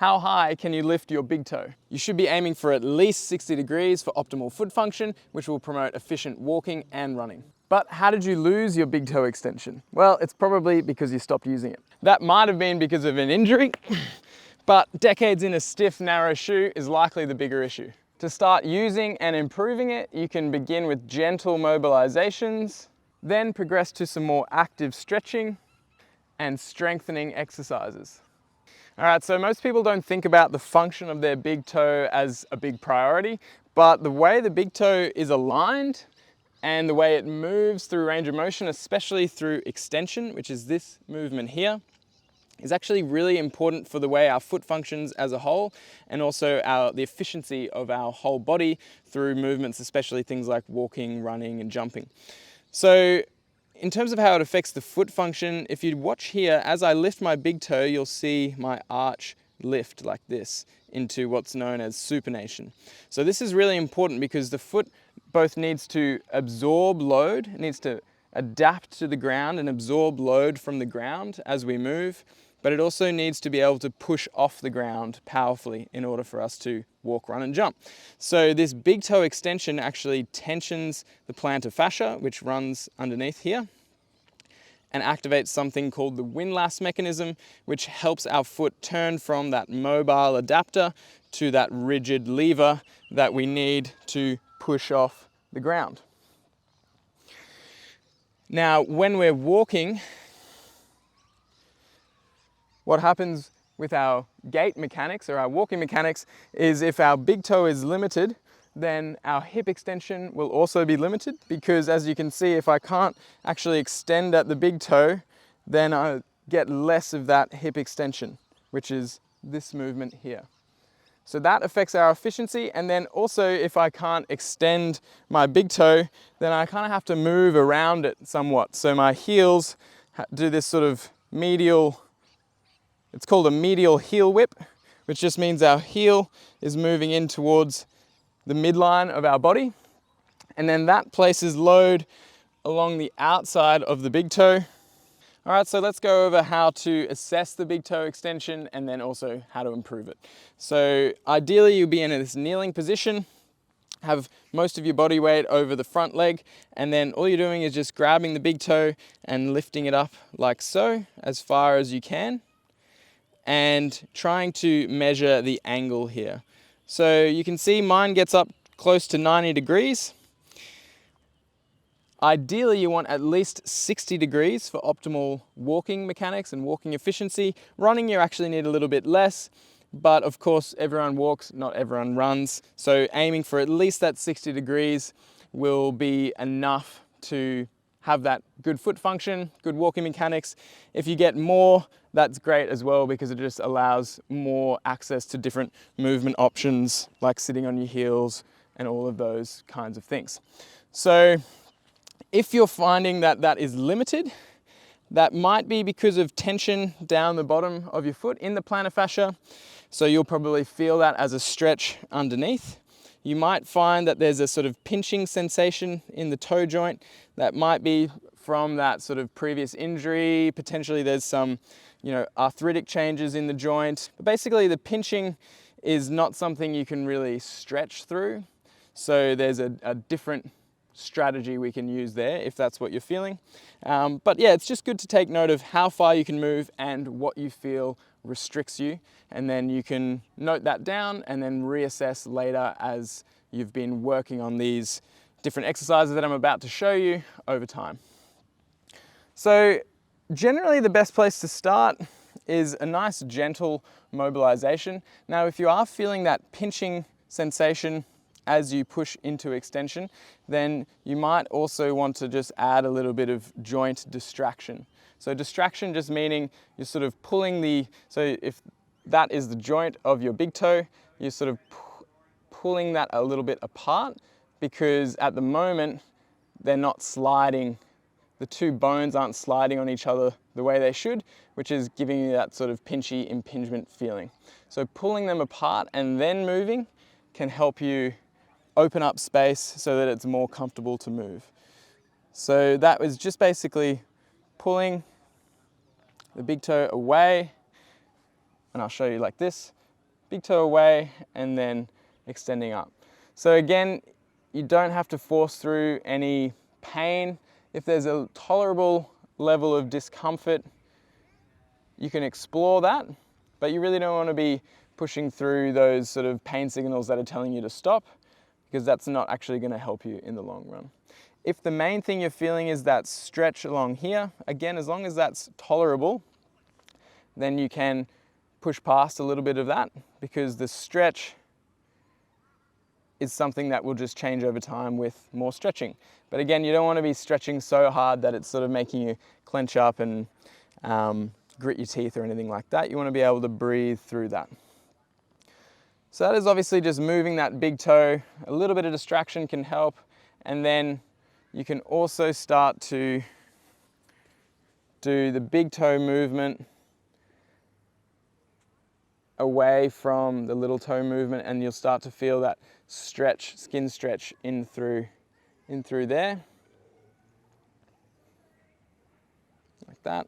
how high can you lift your big toe? You should be aiming for at least 60 degrees for optimal foot function, which will promote efficient walking and running. But how did you lose your big toe extension? Well, it's probably because you stopped using it. That might have been because of an injury, but decades in a stiff, narrow shoe is likely the bigger issue. To start using and improving it, you can begin with gentle mobilizations, then progress to some more active stretching and strengthening exercises. All right, so most people don't think about the function of their big toe as a big priority, but the way the big toe is aligned and the way it moves through range of motion, especially through extension, which is this movement here, is actually really important for the way our foot functions as a whole, and also the efficiency of our whole body through movements, especially things like walking, running, and jumping. So in terms of how it affects the foot function, if you watch here, as I lift my big toe, you'll see my arch lift like this into what's known as supination. So this is really important because the foot both needs to absorb load, it needs to adapt to the ground and absorb load from the ground as we move, but it also needs to be able to push off the ground powerfully in order for us to walk, run, and jump. So this big toe extension actually tensions the plantar fascia, which runs underneath here, and activates something called the windlass mechanism, which helps our foot turn from that mobile adapter to that rigid lever that we need to push off the ground. Now, when we're walking, what happens with our gait mechanics or our walking mechanics is if our big toe is limited, then our hip extension will also be limited, because as you can see, if I can't actually extend at the big toe, then I get less of that hip extension, which is this movement here. So that affects our efficiency. And then also, if I can't extend my big toe, then I kind of have to move around it somewhat. So my heels do this sort of medial, it's called a medial heel whip, which just means our heel is moving in towards the midline of our body. And then that places load along the outside of the big toe. All right, so let's go over how to assess the big toe extension and then also how to improve it. So ideally you'll be in this kneeling position, have most of your body weight over the front leg, and then all you're doing is just grabbing the big toe and lifting it up like so, as far as you can, and trying to measure the angle here. So you can see mine gets up close to 90 degrees. Ideally, you want at least 60 degrees for optimal walking mechanics and walking efficiency. Running, you actually need a little bit less, but of course, everyone walks, not everyone runs. So aiming for at least that 60 degrees will be enough to have that good foot function, good walking mechanics. If you get more, that's great as well, because it just allows more access to different movement options, like sitting on your heels and all of those kinds of things. So if you're finding that that is limited, that might be because of tension down the bottom of your foot in the plantar fascia. So you'll probably feel that as a stretch underneath. You might find that there's a sort of pinching sensation in the toe joint that might be from that sort of previous injury. Potentially there's some, arthritic changes in the joint. But basically the pinching is not something you can really stretch through. So there's a different strategy we can use there if that's what you're feeling. But yeah, it's just good to take note of how far you can move and what you feel restricts you, and then you can note that down and then reassess later as you've been working on these different exercises that I'm about to show you over time. So generally the best place to start is a nice gentle mobilization. Now if you are feeling that pinching sensation as you push into extension, then you might also want to just add a little bit of joint distraction. So distraction just meaning you're sort of pulling so if that is the joint of your big toe, you're sort of pulling that a little bit apart, because at the moment they're not sliding, the two bones aren't sliding on each other the way they should, which is giving you that sort of pinchy impingement feeling. So pulling them apart and then moving can help you open up space so that it's more comfortable to move. So that was just basically pulling the big toe away, and I'll show you like this, big toe away, and then extending up. So again, you don't have to force through any pain. If there's a tolerable level of discomfort, you can explore that, but you really don't want to be pushing through those sort of pain signals that are telling you to stop, because that's not actually going to help you in the long run. If the main thing you're feeling is that stretch along here, again, as long as that's tolerable, then you can push past a little bit of that, because the stretch is something that will just change over time with more stretching. But again, you don't want to be stretching so hard that it's sort of making you clench up and grit your teeth or anything like that. You want to be able to breathe through that. So that is obviously just moving that big toe. A little bit of distraction can help. And then you can also start to do the big toe movement away from the little toe movement, and you'll start to feel that stretch, skin stretch in through there, like that.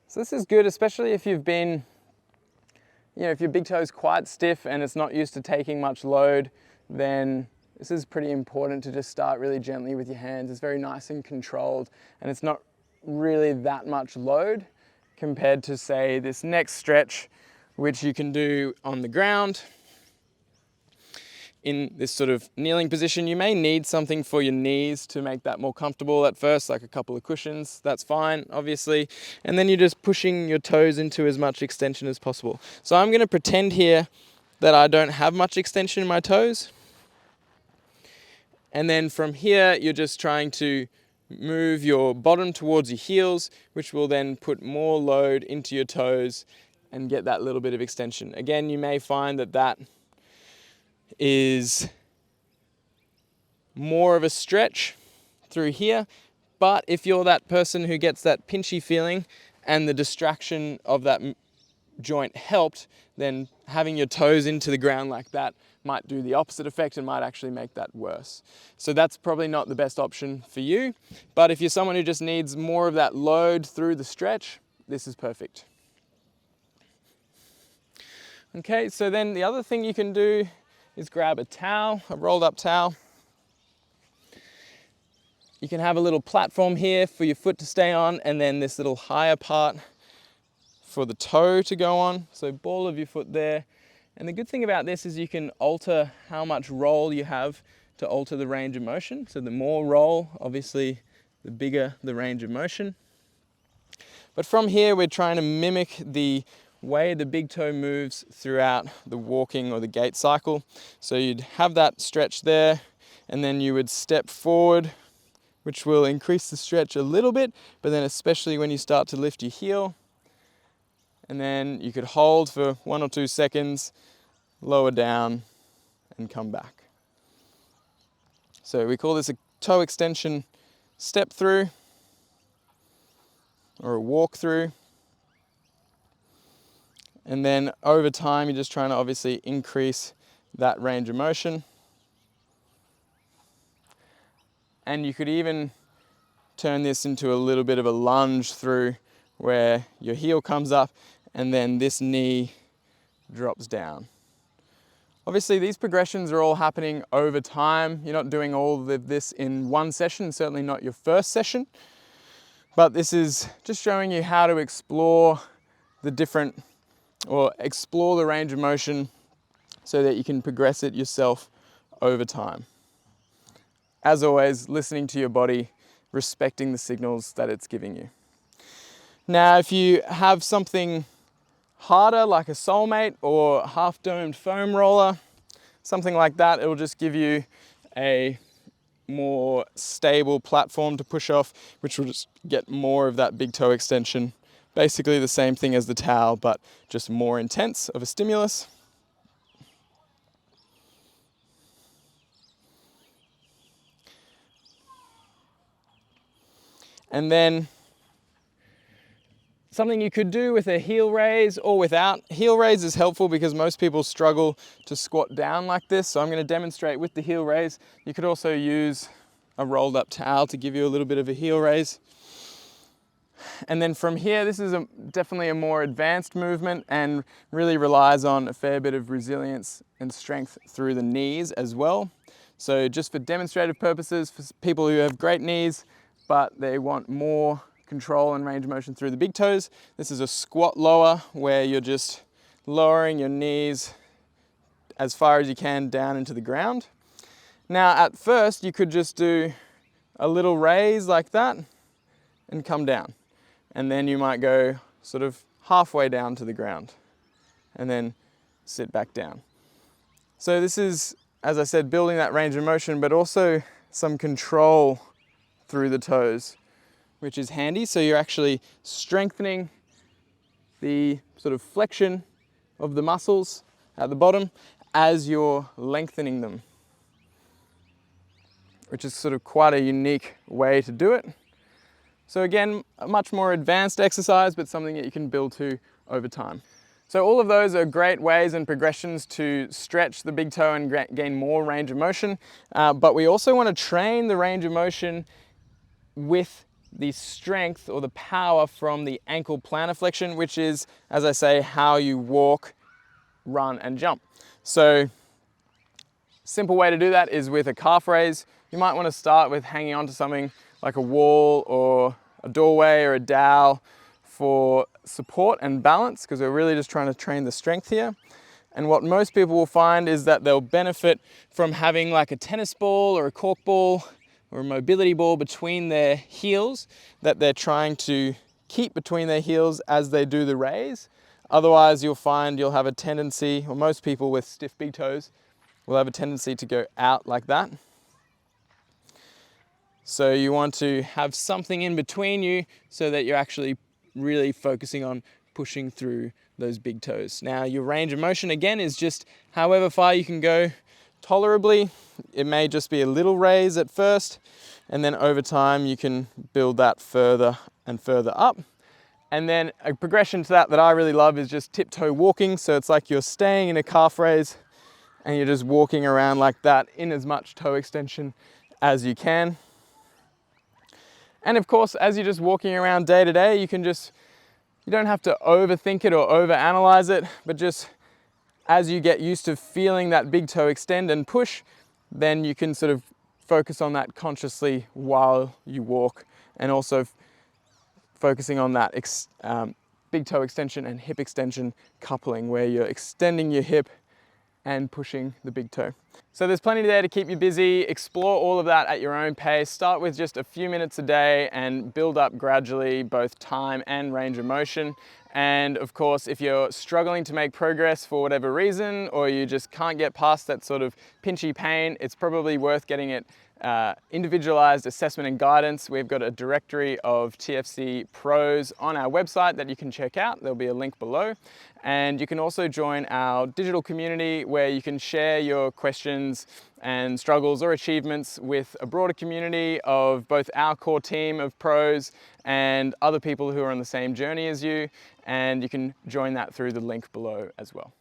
So this is good, especially if you've been, if your big toe is quite stiff and it's not used to taking much load, then this is pretty important to just start really gently with your hands. It's very nice and controlled, and it's not really that much load compared to, say, this next stretch, which you can do on the ground in this sort of kneeling position. You may need something for your knees to make that more comfortable at first, like a couple of cushions. That's fine, obviously. And then you're just pushing your toes into as much extension as possible. So I'm going to pretend here that I don't have much extension in my toes. And then from here, you're just trying to move your bottom towards your heels, which will then put more load into your toes and get that little bit of extension. Again, you may find that that is more of a stretch through here, but if you're that person who gets that pinchy feeling and the distraction of that joint helped, then having your toes into the ground like that might do the opposite effect and might actually make that worse. So that's probably not the best option for you, but if you're someone who just needs more of that load through the stretch, this is perfect. Okay, so then the other thing you can do is grab a towel, a rolled up towel. You can have a little platform here for your foot to stay on, and then this little higher part for the toe to go on. So ball of your foot there. And the good thing about this is you can alter how much roll you have to alter the range of motion. So the more roll, obviously, the bigger the range of motion. But from here, we're trying to mimic the way the big toe moves throughout the walking or the gait cycle. So you'd have that stretch there, and then you would step forward, which will increase the stretch a little bit, but then especially when you start to lift your heel. And then you could hold for 1 or 2 seconds, lower down, and come back. So we call this a toe extension step through, or a walk through. And then over time, you're just trying to obviously increase that range of motion. And you could even turn this into a little bit of a lunge through, where your heel comes up and then this knee drops down. Obviously, these progressions are all happening over time. You're not doing all of this in one session, certainly not your first session. But this is just showing you how to explore the range of motion so that you can progress it yourself over time. As always, listening to your body, respecting the signals that it's giving you. Now, if you have something harder like a soulmate or half-domed foam roller, something like that, it will just give you a more stable platform to push off, which will just get more of that big toe extension. Basically the same thing as the towel, but just more intense of a stimulus. And then Something you could do with a heel raise or without. Heel raise is helpful because most people struggle to squat down like this. So I'm going to demonstrate with the heel raise. You could also use a rolled up towel to give you a little bit of a heel raise. And then from here, this is definitely a more advanced movement and really relies on a fair bit of resilience and strength through the knees as well. So just for demonstrative purposes, for people who have great knees, but they want more control and range of motion through the big toes, this is a squat lower where you're just lowering your knees as far as you can down into the ground. Now at first you could just do a little raise like that and come down, and then you might go sort of halfway down to the ground and then sit back down. So this is, as I said, building that range of motion, but also some control through the toes, which is handy. So you're actually strengthening the sort of flexion of the muscles at the bottom as you're lengthening them, which is sort of quite a unique way to do it. So again, a much more advanced exercise, but something that you can build to over time. So all of those are great ways and progressions to stretch the big toe and gain more range of motion. But we also want to train the range of motion with the strength or the power from the ankle plantar flexion, which is, as I say, how you walk, run, and jump. So simple way to do that is with a calf raise. You might want to start with hanging onto something like a wall or a doorway or a dowel for support and balance, because we're really just trying to train the strength here. And what most people will find is that they'll benefit from having like a tennis ball or a cork ball or a mobility ball between their heels that they're trying to keep between their heels as they do the raise. Otherwise, you'll find you'll have a tendency, or most people with stiff big toes will have a tendency to go out like that. So you want to have something in between you so that you're actually really focusing on pushing through those big toes. Now, your range of motion again is just however far you can go tolerably. It may just be a little raise at first, and then over time you can build that further and further up. And then a progression to that I really love is just tiptoe walking. So it's like you're staying in a calf raise and you're just walking around like that in as much toe extension as you can. And of course, as you're just walking around day to day, you don't have to overthink it or overanalyze it, but just as you get used to feeling that big toe extend and push, then you can sort of focus on that consciously while you walk, and also focusing on that big toe extension and hip extension coupling, where you're extending your hip and pushing the big toe. So there's plenty there to keep you busy. Explore all of that at your own pace. Start with just a few minutes a day and build up gradually both time and range of motion. And of course, if you're struggling to make progress for whatever reason, or you just can't get past that sort of pinchy pain, it's probably worth getting it individualized assessment and guidance. We've got a directory of TFC pros on our website that you can check out. There'll be a link below. And you can also join our digital community where you can share your questions and struggles or achievements with a broader community of both our core team of pros and other people who are on the same journey as you. And you can join that through the link below as well.